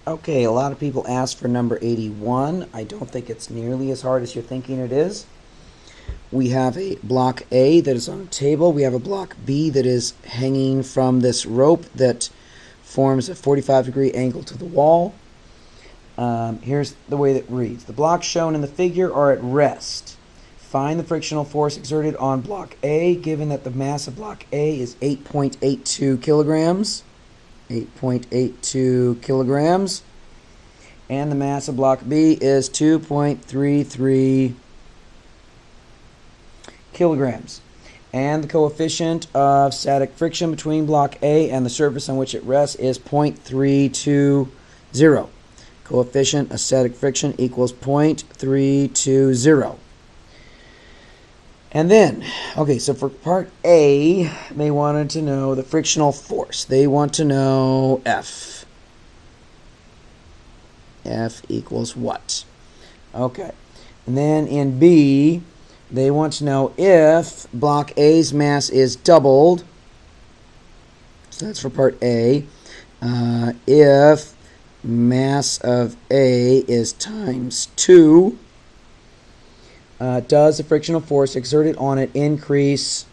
Okay, a lot of people ask for number 81. I don't think it's nearly as hard as you're thinking it is. We have a block A that is on a table. We have a block B that is hanging from this rope that forms a 45-degree angle to the wall. Here's the way that it reads. The blocks shown in the figure are at rest. Find the frictional force exerted on block A, given that the mass of block A is 8.82 kilograms. 8.82 kilograms. And the mass of block B is 2.33 kilograms. And the coefficient of static friction between block A and the surface on which it rests is 0.320. Coefficient of static friction equals 0.320. And then, okay, so for part A, they wanted to know the frictional force. They want to know F. F equals what? Okay. And then in B, they want to know if block A's mass is doubled. So that's for part A. If mass of A is times 2, does the frictional force exerted on it increase?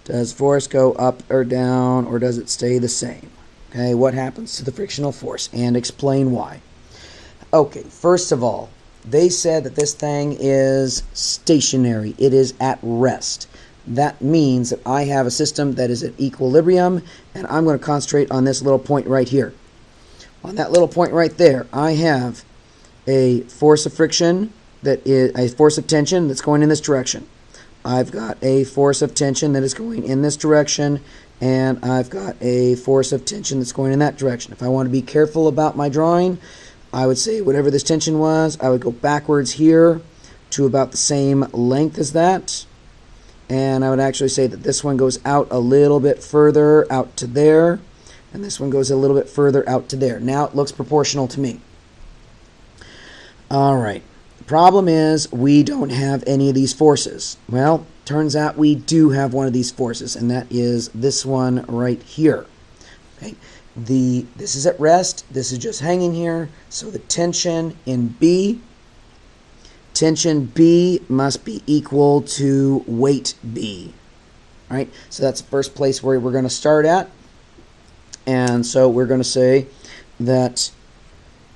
Does force go up or down, or does it stay the same? Okay, what happens to the frictional force? And explain why. Okay, first of all, they said that this thing is stationary. It is at rest. That means that I have a system that is at equilibrium, and I'm going to concentrate on this little point right here. On that little point right there, I have a force of friction, that is a force of tension that's going in this direction. I've got a force of tension that is going in this direction, and I've got a force of tension that's going in that direction. If I want to be careful about my drawing, I would say whatever this tension was, I would go backwards here to about the same length as that. And I would actually say that this one goes out a little bit further out to there, and this one goes a little bit further out to there. Now it looks proportional to me. All right. The problem is we don't have any of these forces. Well, turns out we do have one of these forces, and that is this one right here. Okay. This is at rest. This is just hanging here. So the tension in B, tension B must be equal to weight B. All right. So that's the first place where we're going to start at. And so we're going to say that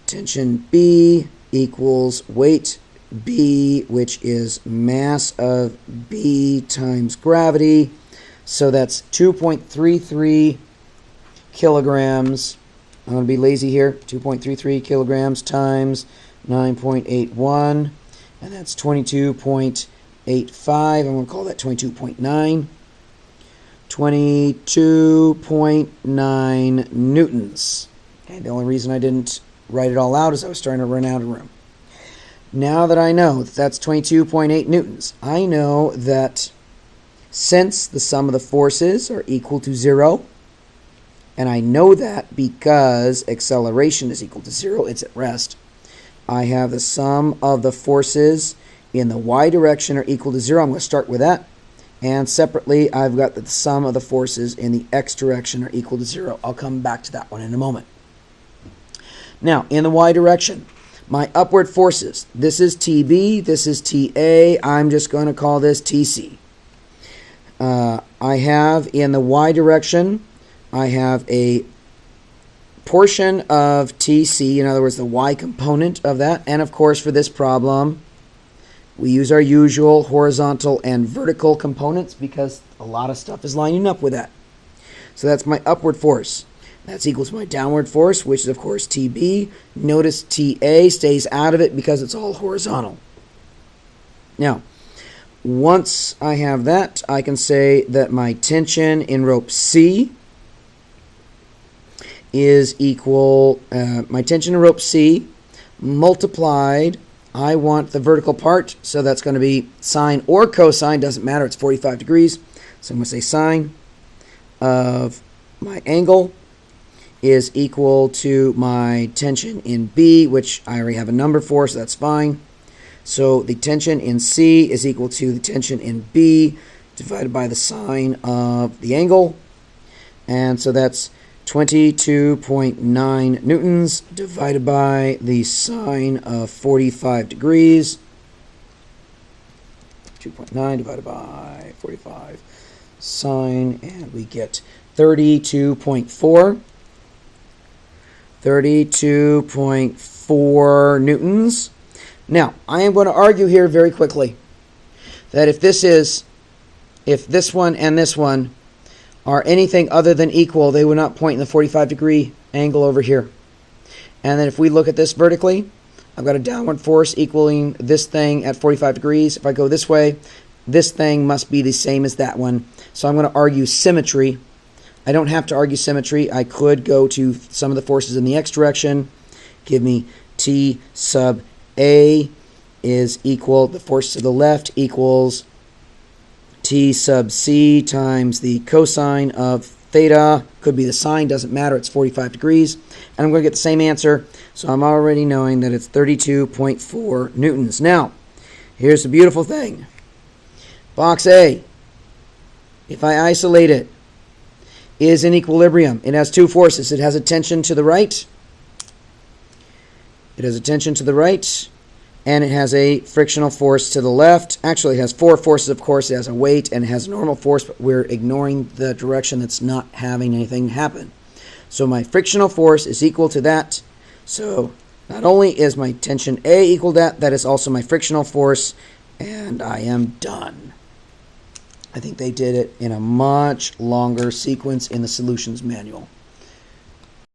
tension B equals weight B, which is mass of B times gravity. So that's 2.33 kilograms. I'm going to be lazy here. 2.33 kilograms times 9.81. And that's 22.85. I'm going to call that 22.9. 22.9 newtons. Okay, the only reason I didn't write it all out is I was starting to run out of room. Now that I know that that's 22.8 newtons, I know that since the sum of the forces are equal to 0, and I know that because acceleration is equal to 0, it's at rest, I have the sum of the forces in the y direction are equal to 0. I'm going to start with that. And separately, I've got that the sum of the forces in the x direction are equal to 0. I'll come back to that one in a moment. Now, in the y direction, my upward forces, this is TB, this is TA, I'm just going to call this TC. I have in the y direction, I have a portion of TC, in other words, the y component of that, and of course for this problem, we use our usual horizontal and vertical components because a lot of stuff is lining up with that. So that's my upward force. That's equal to my downward force, which is, of course, TB. Notice TA stays out of it because it's all horizontal. Now, once I have that, I can say that my tension in rope C is equal, my tension in rope C multiplied, I want the vertical part, so that's going to be sine or cosine, doesn't matter, it's 45 degrees. So I'm going to say sine of my angle is equal to my tension in B, which I already have a number for, so that's fine. So the tension in C is equal to the tension in B divided by the sine of the angle. And so that's 22.9 newtons divided by the sine of 45 degrees. 2.9 divided by 45 sine, and we get 32.4. 32.4 newtons. Now, I am going to argue here very quickly that if this one and this one are anything other than equal, they would not point in the 45-degree angle over here. And then if we look at this vertically, I've got a downward force equaling this thing at 45 degrees. If I go this way, this thing must be the same as that one. So I'm going to argue symmetry. I don't have to argue symmetry. I could go to some of the forces in the x direction. Give me T sub A is equal, the force to the left equals T sub C times the cosine of theta. Could be the sine, doesn't matter, it's 45 degrees. And I'm going to get the same answer, so I'm already knowing that it's 32.4 newtons. Now, here's the beautiful thing. Box A, if I isolate it, is in equilibrium. It has two forces. It has a tension to the right. It has a tension to the right, and it has a frictional force to the left. Actually, it has four forces, of course. It has a weight, and it has a normal force, but we're ignoring the direction that's not having anything happen. So my frictional force is equal to that. So not only is my tension A equal to that, that is also my frictional force, and I am done. I think they did it in a much longer sequence in the solutions manual.